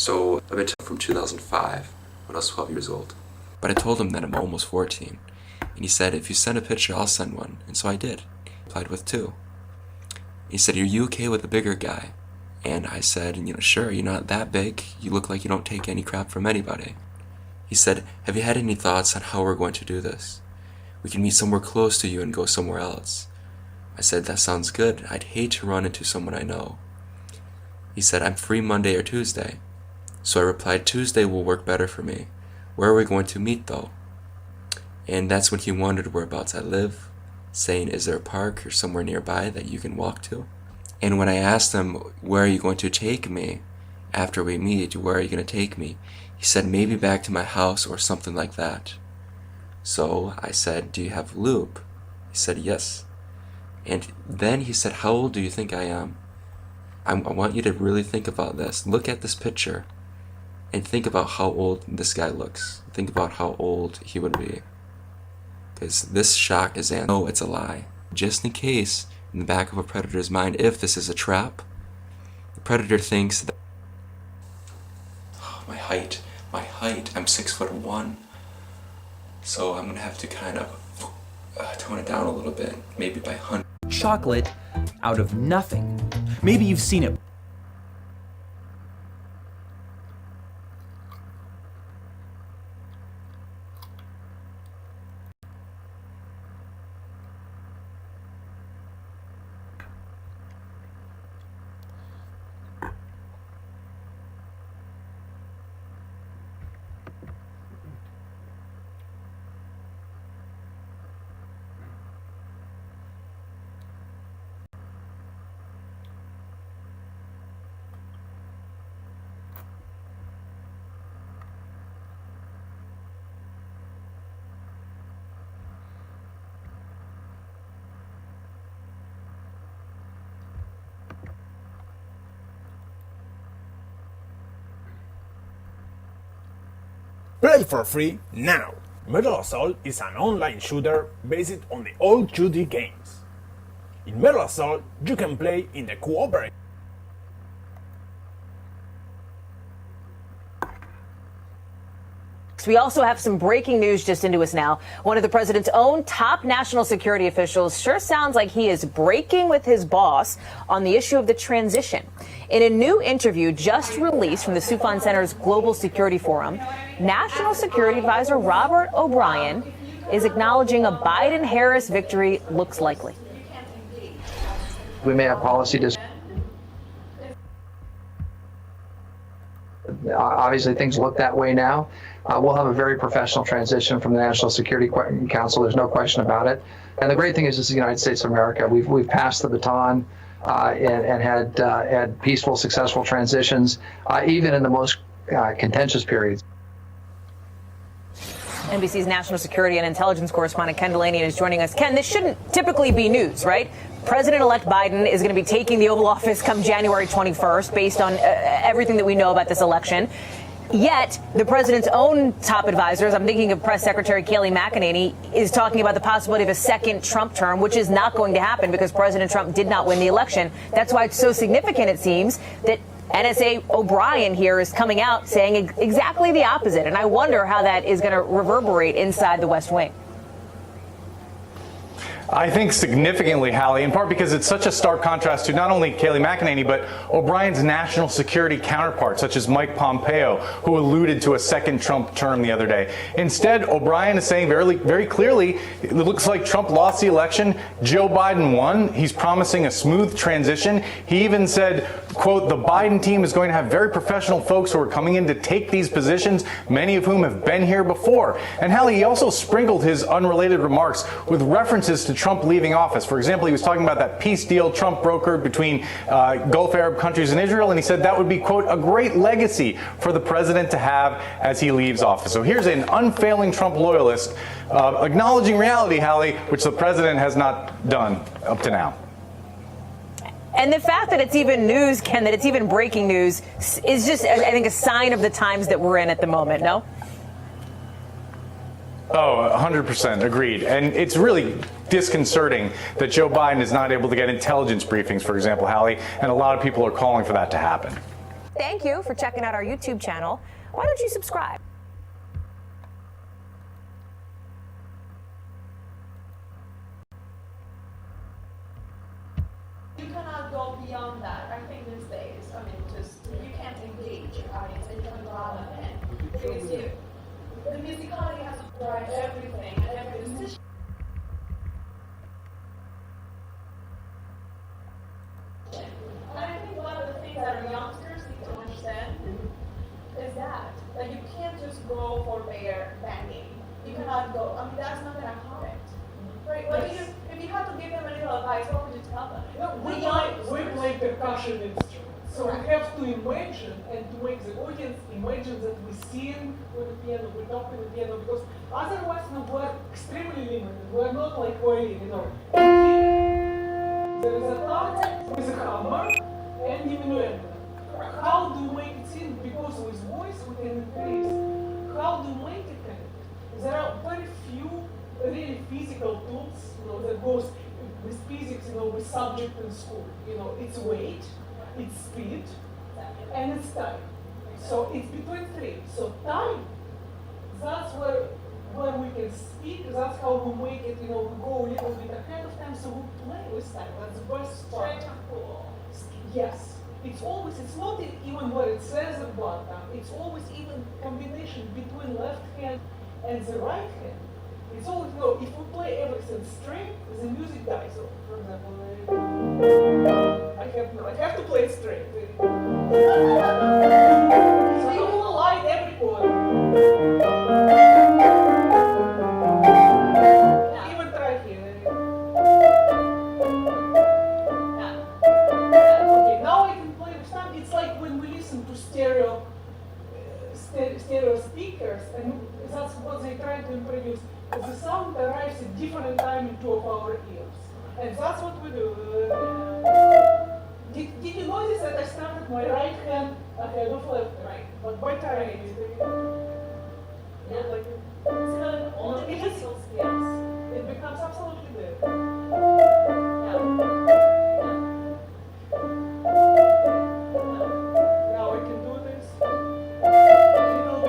So I've been from 2005 when I was 12 years old. But I told him that I'm almost 14. And he said, if you send a picture, I'll send one. And so I did. I applied with 2. He said, are you okay with a bigger guy? And I said, sure, you're not that big. You look like you don't take any crap from anybody. He said, have you had any thoughts on how we're going to do this? We can meet somewhere close to you and go somewhere else. I said, that sounds good. I'd hate to run into someone I know. He said, I'm free Monday or Tuesday. So I replied, Tuesday will work better for me. Where are we going to meet though? And that's when he wondered whereabouts I live, saying, is there a park or somewhere nearby that you can walk to? And when I asked him, where are you going to take me after we meet? Where are you going to take me? He said, maybe back to my house or something like that. So I said, do you have lube? He said, yes. And then he said, how old do you think I am? I want you to really think about this. Look at this picture and think about how old this guy looks. Think about how old he would be. Because this shock is no, it's a lie. Just in case, in the back of a predator's mind, if this is a trap, the predator thinks that my height, I'm 6'1". So I'm gonna have to kind of tone it down a little bit, maybe by 100. Chocolate out of nothing. Maybe you've seen it. Play for free now! Metal Assault is an online shooter based on the old Judy games. In Metal Assault, you can play in the cooperative. We also have some breaking news just into us now. One of the president's own top national security officials sure sounds like he is breaking with his boss on the issue of the transition. In a new interview just released from the Sufjan Center's Global Security Forum, National Security Advisor Robert O'Brien is acknowledging a Biden-Harris victory looks likely. We may have policy obviously things look that way now. We'll have a very professional transition from the National Security Council. There's no question about it. And the great thing is, this is the United States of America. We've passed the baton and had peaceful, successful transitions, even in the most contentious periods. NBC's national security and intelligence correspondent Ken Delaney is joining us. Ken, this shouldn't typically be news, right? President-elect Biden is going to be taking the Oval Office come January 21st, based on everything that we know about this election. Yet, the president's own top advisors, I'm thinking of Press Secretary Kayleigh McEnany, is talking about the possibility of a second Trump term, which is not going to happen because President Trump did not win the election. That's why it's so significant, it seems, that NSA O'Brien here is coming out saying exactly the opposite. And I wonder how that is going to reverberate inside the West Wing. I think significantly, Hallie, in part because it's such a stark contrast to not only Kayleigh McEnany, but O'Brien's national security counterparts, such as Mike Pompeo, who alluded to a second Trump term the other day. Instead, O'Brien is saying very clearly, it looks like Trump lost the election, Joe Biden won. He's promising a smooth transition. He even said, quote, the Biden team is going to have very professional folks who are coming in to take these positions, many of whom have been here before. And Hallie, he also sprinkled his unrelated remarks with references to Trump leaving office. For example, he was talking about that peace deal Trump brokered between Gulf Arab countries and Israel, and he said that would be, quote, a great legacy for the president to have as he leaves office. So here's an unfailing Trump loyalist acknowledging reality, Hallie, which the president has not done up to now. And the fact that it's even news, Ken, that it's even breaking news is just, I think, a sign of the times that we're in at the moment, no? Oh, 100% agreed. And it's really disconcerting that Joe Biden is not able to get intelligence briefings, for example, Hallie, and a lot of people are calling for that to happen. Thank you for checking out our YouTube channel. Why don't you subscribe? You cannot go beyond that. I think these days, I mean, just you can't engage your audience and you can go out of it. Because the musicality has to drive everything and every decision. And I think one of the things that our youngsters need to understand is that you can't just go for bare banging. You cannot go. I mean, that's not gonna help it. Right? Well, if you had to give them a little advice, what would you tell them? No, we play percussion instruments, so we have to imagine and to make the audience imagine that we sing with the piano, we talk with the piano, because otherwise we're extremely limited. We're not like violin, you know. There is a part with a hammer and diminuendo. How do you make it sing? Because with voice we can increase. How do you make it sing? There are very few really physical tools, you know, that goes with physics, you know, with subject in school. You know, it's weight, it's speed, and it's time. So it's between three. So time, that's where we can speak, that's how we make it, you know, we go a little bit ahead of time, so we play with time. That's the best part. Straight and cool. Yes. It's not even where it says the button, it's always even combination between left hand and the right hand. It's always, you know, if we play everything straight, the music dies. So, for example, I have to play it straight. So you will light every chord. Even try here. Okay, now I can play with time. It's like when we listen to stereo speakers, and that's what they try to introduce. The sound arrives at different time in two of our ears. And that's what we do. Did you notice that I started my right hand ahead of left? Right. But by time Yeah. like So all the musical skills. it becomes absolutely there. Yeah. Now I can do this. Little bit of the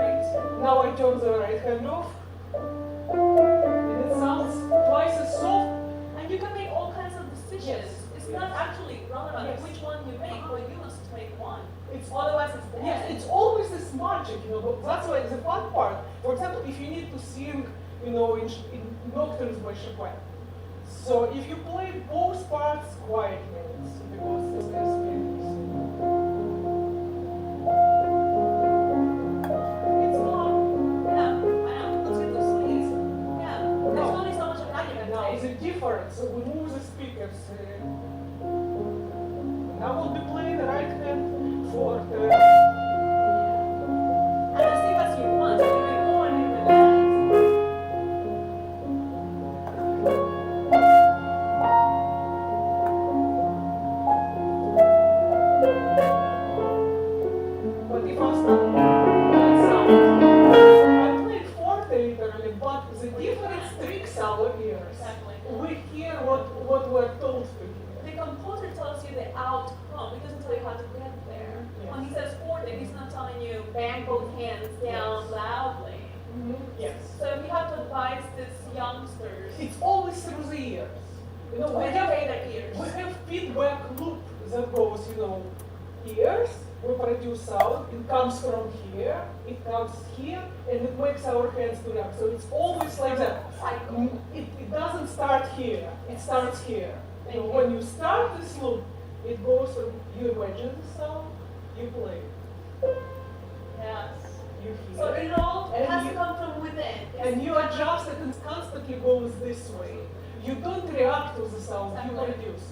right. Now I turn the right hand off. And it sounds twice as soft. And you can make all kinds of decisions. Yes. It's not actually relevant Yes. which one you make, but you must make one. It's Otherwise it's dead. Yes, it's always this magic, you know, but that's why the fun part. For example, if you need to sing, you know, in nocturnes by Chopin. So if you play both parts quietly, because this is it's fun. Yeah, I know. Let's get those sleeves. Yeah. There's only so much of that you can Now take. the difference, so we move the speakers. Now we'll be playing the right hand for the And as deep as you want. So you can go and relax. But if I start that sound, I played forte literally, but the difference tricks our ears. Exactly. We hear what we're told to hear. The composer tells you the outcome. He doesn't tell you how to get there. Yes. When he says forte, he's not telling you bang both hands down Yes. loudly. Yes. So if you have to advise these youngsters It's always through the ears. You know, to educate their ears. we have feedback loop that goes, you know, ears, we produce sound, it comes from here, it comes here, and it makes our hands to react. So it's always like that. Cycle. It doesn't start here, it starts here. You know, when you start this loop, it goes from, you imagine the sound, you play, Yes. you So hear, it all And has you- to come from within. and you adjust it and it constantly goes this way. You don't react to the sound, you Exactly. produce.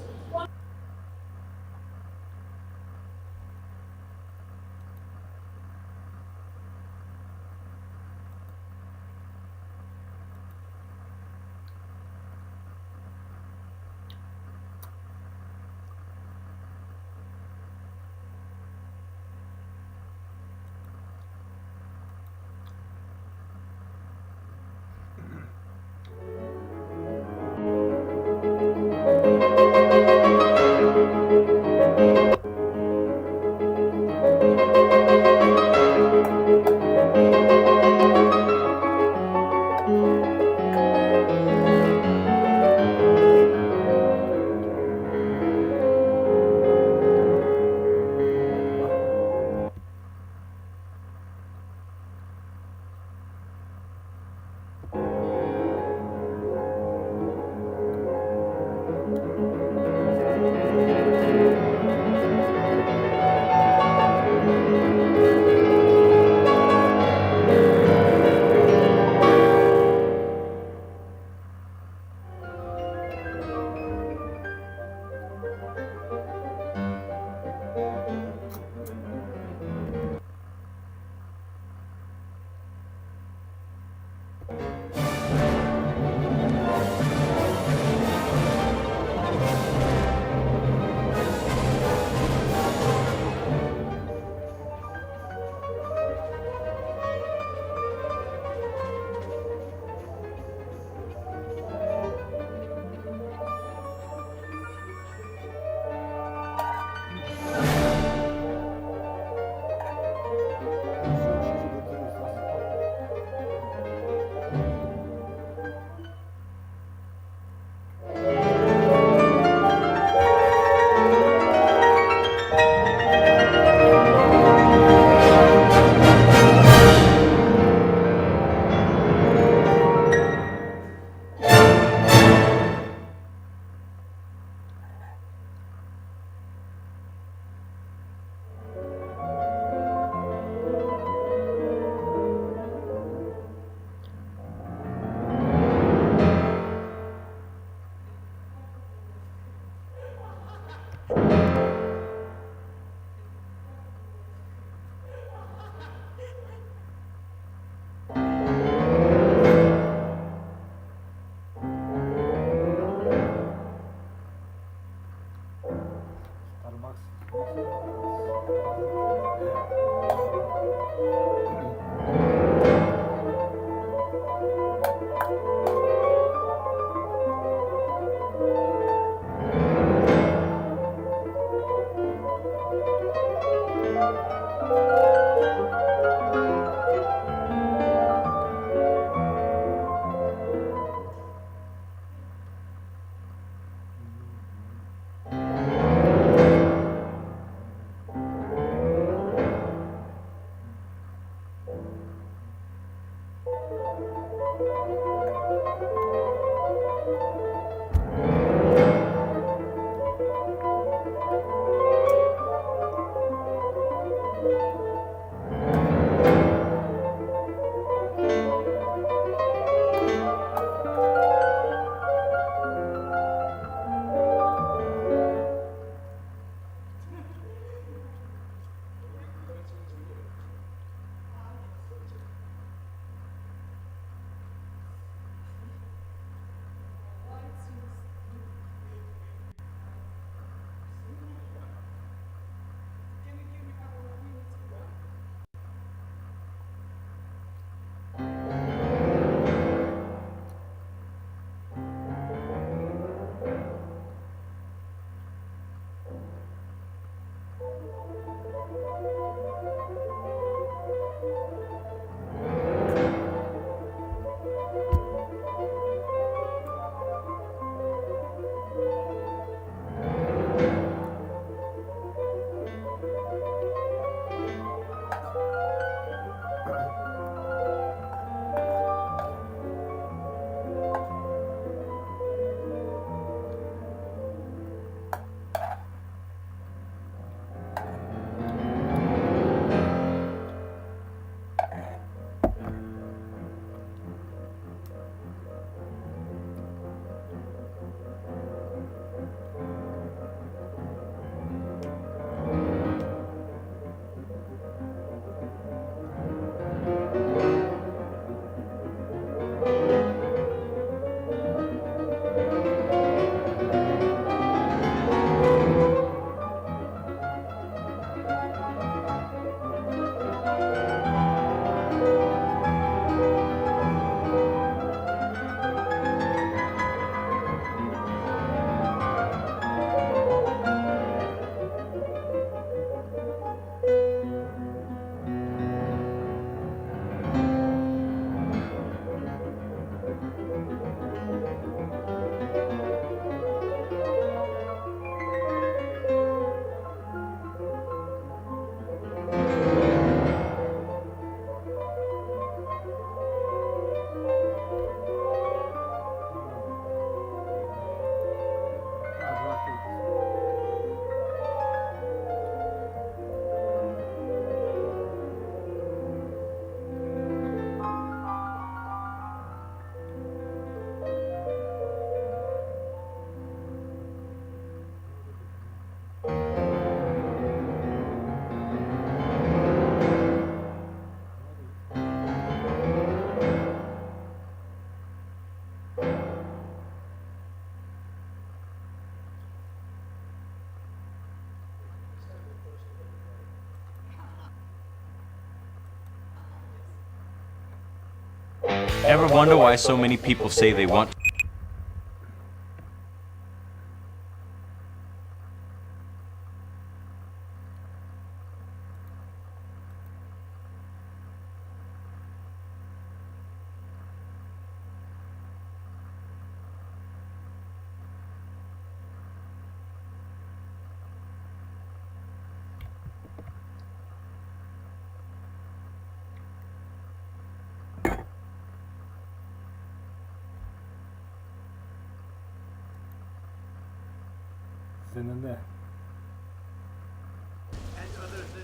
Ever wonder why so many people say they want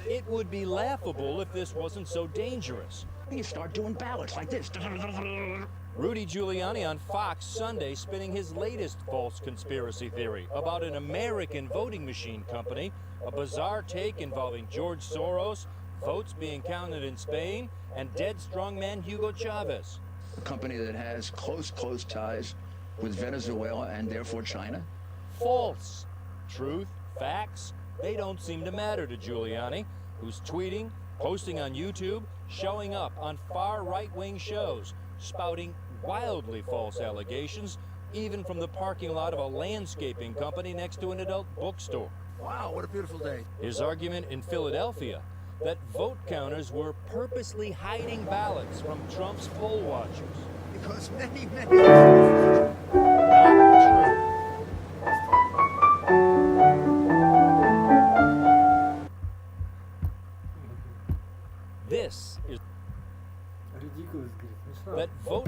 It would be laughable if this wasn't so dangerous. You start doing ballots like this. Rudy Giuliani on Fox Sunday spinning his latest false conspiracy theory about an American voting machine company, a bizarre take involving George Soros, votes being counted in Spain, and dead strongman Hugo Chavez. A company that has close ties with Venezuela and therefore China? False. Truth, facts, they don't seem to matter to Giuliani, who's tweeting, posting on YouTube, showing up on far right-wing shows, spouting wildly false allegations, even from the parking lot of a landscaping company next to an adult bookstore. Wow, what a beautiful day. His argument in Philadelphia, that vote counters were purposely hiding ballots from Trump's poll watchers. Because many Not true. This is that vote.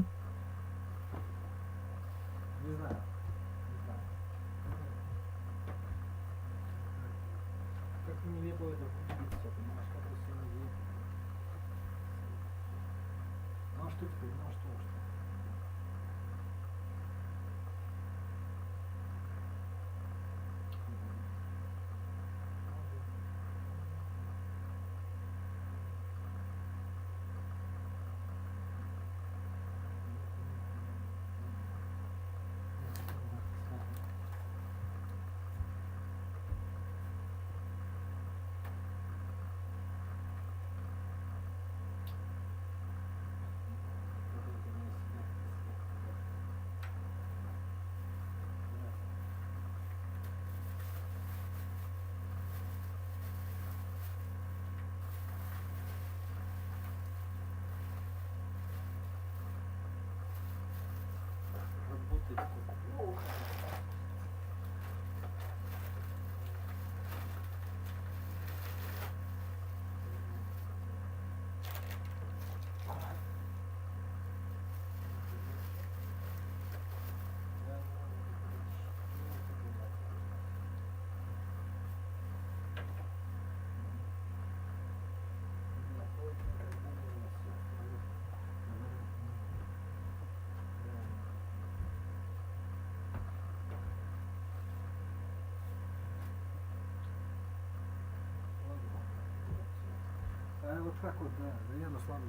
Вот так вот, да, наверное, слабо.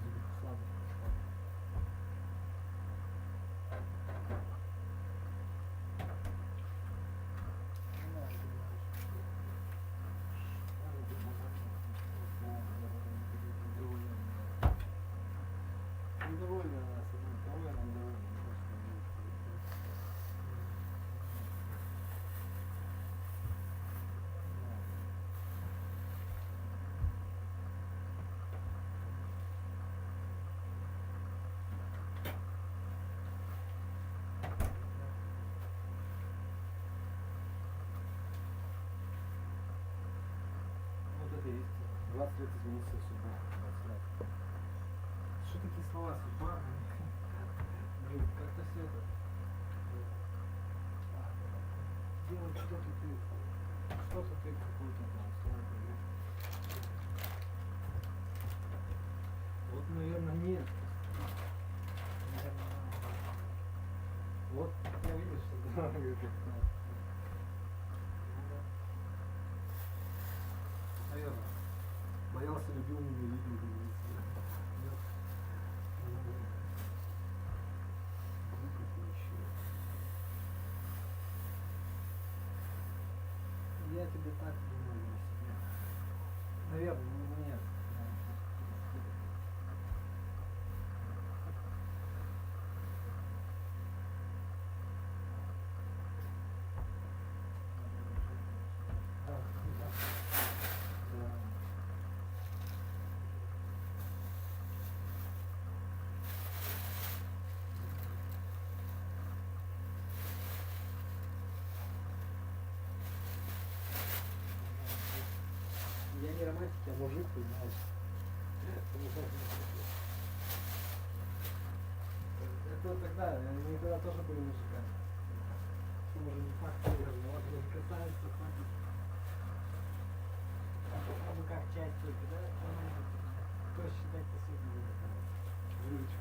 Недовольно нас, недовольно. Вот это есть. 20 лет изменился судьба. 20 лет. Что такие слова судьба? Блин, как-то все это. Делать что-то ты какую-то там сторону берешь. Вот, наверное, нет. Вот, я видишь, что да, как-то. Наверное. Боялся, любил, не видел, я тебе так думаю о себе. Наверное, нет. математики, а мужик, понимаешь. Это тогда, они тогда тоже были мужиками. Что уже не факт, что ладно, не касается, хватит. Ну как часть только, да? Кто считать-то сегодня выручку.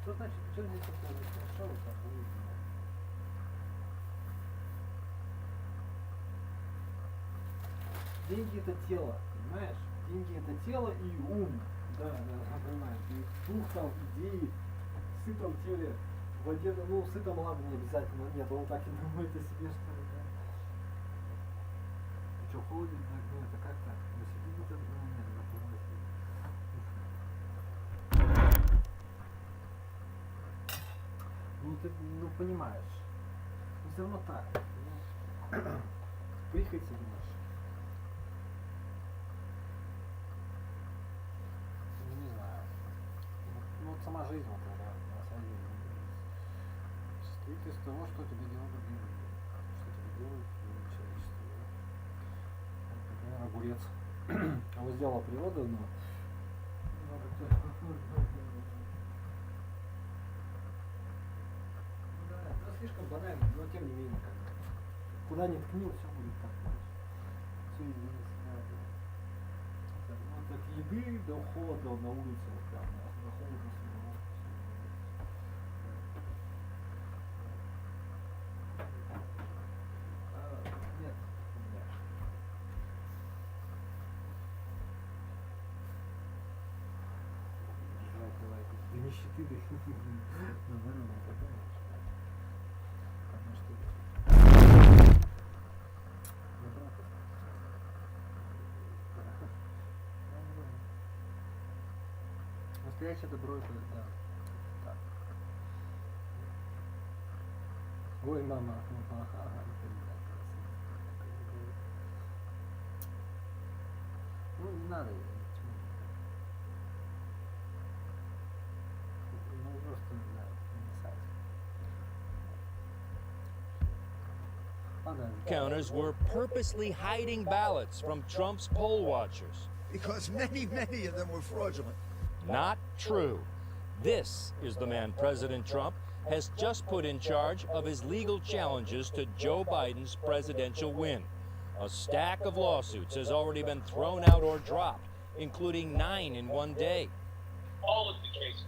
Что значит, что здесь такое? Шоу там будет, да? Деньги это тело, понимаешь? Деньги это тело и ум. Да, понимаешь. И дух там, идеи, в сытом теле, в воде, ну, в сытом ладно, не обязательно. Нет, он так и думает о себе, что ли, да? И что, ходит, так, ну, это как так? Ну, сидит, это, ну, нет, на полностью. Ну, ты, ну, понимаешь. Но все равно так, понимаешь? Прихоть, думаешь. Ну, не знаю. Ну, вот сама жизнь, вот, на самом деле, состоит из того, что тебе делают другие люди. Что тебе делают человечество. Например, огурец. Его сделала природа, но это слишком банально, но тем не менее, как бы, куда ни ткни, все будет так, все изменится. Вот от еды до холода на улице, вот прям, до холода самого. Нет, нет. Давай, до нищеты, до наверное, такая. Настоящее добро это, да. Так. Ой, мама. Ну, не надо. Ну, просто, не знаю, не сайт. Counters were purposely hiding ballots from Trump's poll watchers. Because many of them were fraudulent. Not true. This is the man President Trump has just put in charge of his legal challenges to Joe Biden's presidential win. A stack of lawsuits has already been thrown out or dropped, including 9 in one day. All of the cases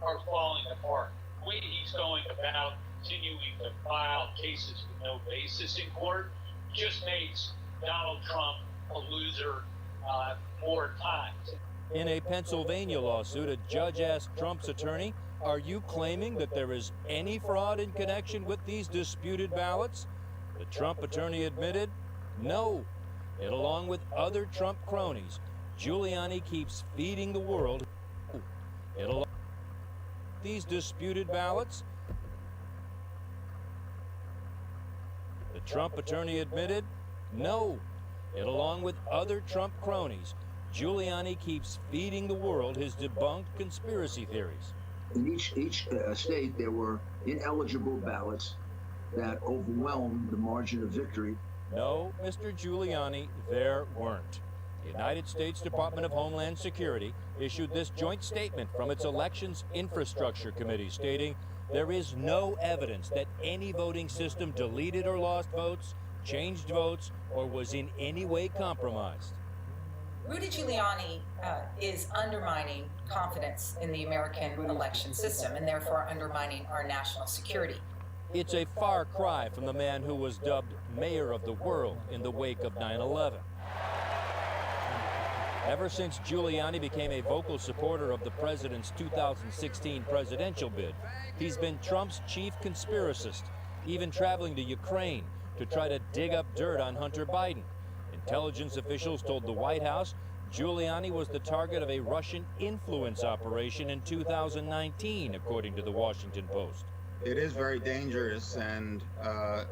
are falling apart. The way he's going about continuing to file cases with no basis in court just makes Donald Trump a loser more times. In a Pennsylvania lawsuit, a judge asked Trump's attorney, "Are you claiming that there is any fraud in connection with these disputed ballots?" The Trump attorney admitted, no. Yet along with other Trump cronies, Giuliani keeps feeding the world these disputed ballots. The Trump attorney admitted, no. Yet along with other Trump cronies, Giuliani keeps feeding the world his debunked conspiracy theories. In each state, there were ineligible ballots that overwhelmed the margin of victory. No, Mr. Giuliani, there weren't. The United States Department of Homeland Security issued this joint statement from its Elections Infrastructure Committee stating there is no evidence that any voting system deleted or lost votes, changed votes, or was in any way compromised. Rudy Giuliani is undermining confidence in the American election system and therefore undermining our national security. It's a far cry from the man who was dubbed mayor of the world in the wake of 9/11. Ever since Giuliani became a vocal supporter of the president's 2016 presidential bid, he's been Trump's chief conspiracist, even traveling to Ukraine to try to dig up dirt on Hunter Biden. Intelligence officials told the White House Giuliani was the target of a Russian influence operation in 2019, according to the Washington Post. It is very dangerous, and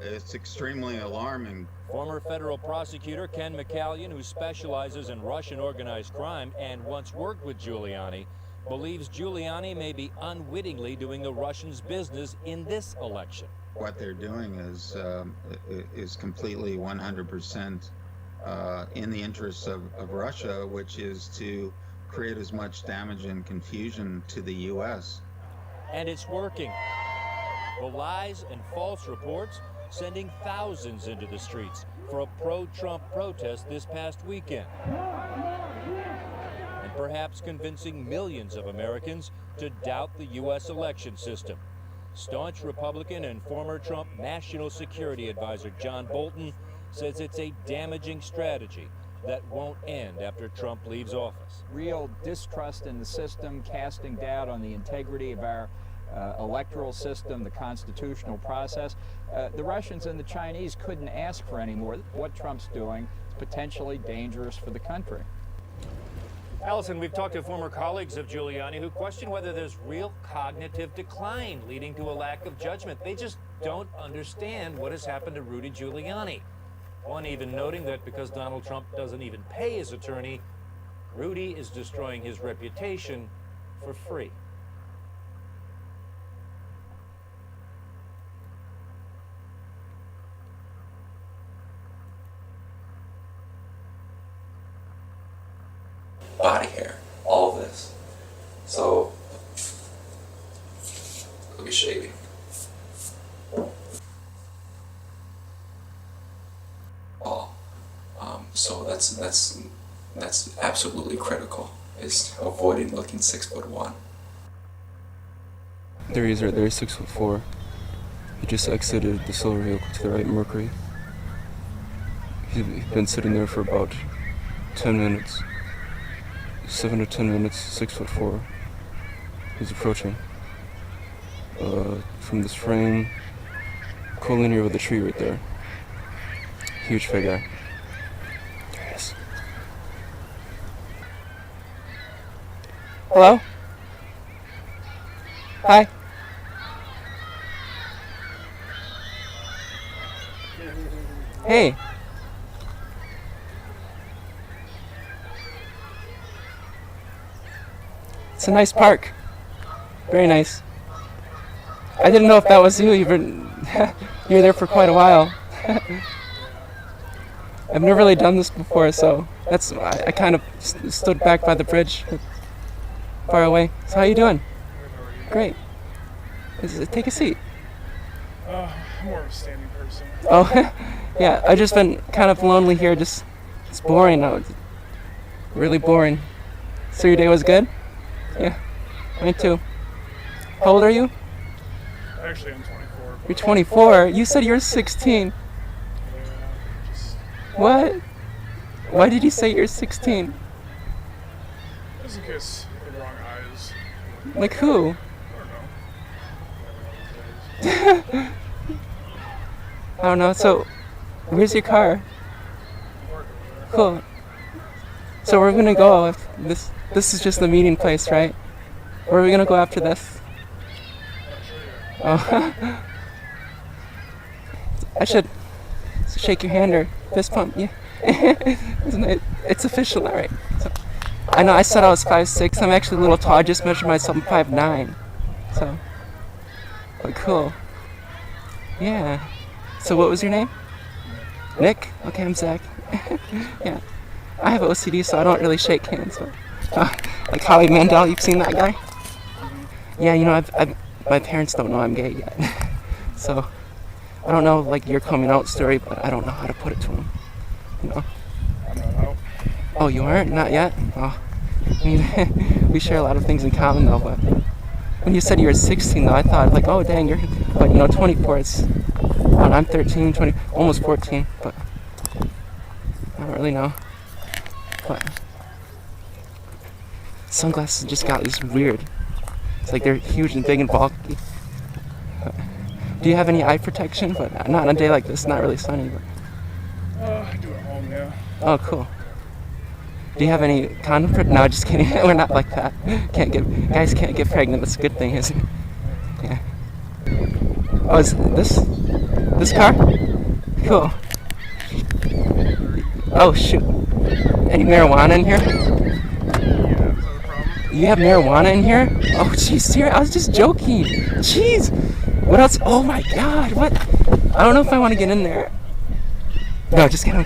it's extremely alarming. Former federal prosecutor Ken McCallion, who specializes in Russian organized crime and once worked with Giuliani, believes Giuliani may be unwittingly doing the Russians' business in this election. What they're doing is completely 100% in the interests of Russia, which is to create as much damage and confusion to the U.S. And it's working. The lies and false reports sending thousands into the streets for a pro-Trump protest this past weekend. And perhaps convincing millions of Americans to doubt the U.S. election system. Staunch Republican and former Trump National Security Advisor John Bolton says it's a damaging strategy that won't end after Trump leaves office. Real distrust in the system, casting doubt on the integrity of our electoral system, the constitutional process. The Russians and the Chinese couldn't ask for any more. What Trump's doing is potentially dangerous for the country. Allison, we've talked to former colleagues of Giuliani who question whether there's real cognitive decline leading to a lack of judgment. They just don't understand what has happened to Rudy Giuliani. One even noting that because Donald Trump doesn't even pay his attorney, Rudy is destroying his reputation for free. Body hair, all of this. So, look at shaving. So that's absolutely critical, is avoiding looking 6'1". There he is right there, 6'4". He just exited the silver vehicle to the right, Mercury. He's been sitting there for about 10 minutes. 7 to 10 minutes, 6'4". He's approaching. From this frame, collinear with the tree right there. Huge fat guy. There he is. Hello? Hi. Hey. It's a nice park. Very nice. I didn't know if that was you. You were there for quite a while. I've never really done this before, so I kind of stood back by the bridge, far away. So how you doing? Great. Take a seat. I'm more of a standing person. Oh, yeah. I've just been kind of lonely here. It's boring now. It's really boring. So your day was good? Yeah, mine too. How old are you? Actually, I'm 24. You're 24? You said you're 16. Yeah, What? Why did you say you're 16? just in case the wrong eyes. Like who? I don't know. So, where's your car? Cool. So we're gonna go if this. This is just the meeting place, right? Where are we gonna go after this? Oh. I should shake your hand or fist pump. Yeah. Isn't it? It's official now, right? So, I know I said I was 5'6". I'm actually a little tall. I just measured myself. I'm 5'9". So, but cool. Yeah. So what was your name? Nick? Okay, I'm Zach. Yeah. I have OCD, so I don't really shake hands. But, like Howie Mandel, you've seen that guy? Yeah, you know, my parents don't know I'm gay yet. So, I don't know, like, your coming out story, but I don't know how to put it to them. You know? Oh, you aren't? Not yet? Oh. I mean, we share a lot of things in common though, but when you said you were 16 though, I thought like, oh dang, but you know, 24, it's, I'm 13, 20, almost 14, but I don't really know. But sunglasses just got this weird. It's like they're huge and big and bulky. But, do you have any eye protection? But not on a day like this, not really sunny. But. I do at home, yeah. Oh, cool. Do you have any condom? No, just kidding. We're not like that. Guys can't get pregnant. That's a good thing, isn't it? Yeah. Oh, is this car? Cool. Oh shoot. Any marijuana in here? Yeah, is that a problem? You have marijuana in here? Oh jeez, serious? I was just joking. Jeez. What else? Oh my god, what? I don't know if I want to get in there. No, just kidding.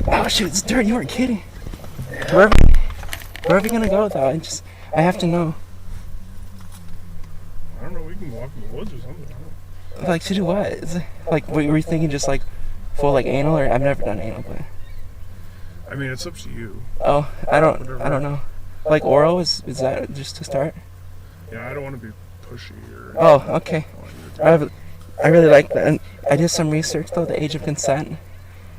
Oh shoot, it's dirt. You weren't kidding. Where are we gonna go though? I have to know. I don't know, we can walk in the woods or something. Like to do what? Is it, like, were you thinking just like full like anal, or I've never done anal, but. I mean, it's up to you. Oh, I don't know. Like oral is that just to start? Yeah, I don't want to be pushy or. Oh, okay. I really like that. And I did some research though. The age of consent.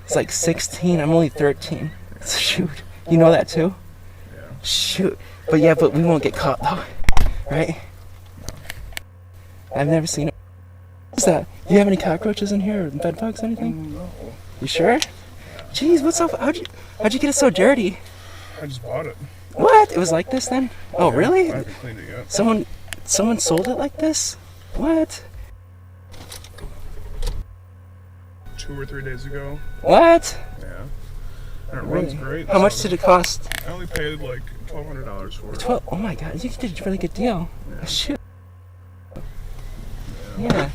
It's like 16. I'm only 13. Shoot. You know that too? Yeah. Shoot. But yeah, but we won't get caught though, right? I've never seen it. What's that? Do you have any cockroaches in here or bed bugs, anything? No. You sure? Jeez, what's up? How'd you get it so dirty? I just bought it. What? It was like this then? Oh, Yeah, really? I haven't cleaned it yet. Someone sold it like this? What? 2 or 3 days ago. What? Yeah. And it runs great. How much did it cost? I only paid like $1,200 for it. Oh my god, you did a really good deal. Yeah. Shoot. Yeah.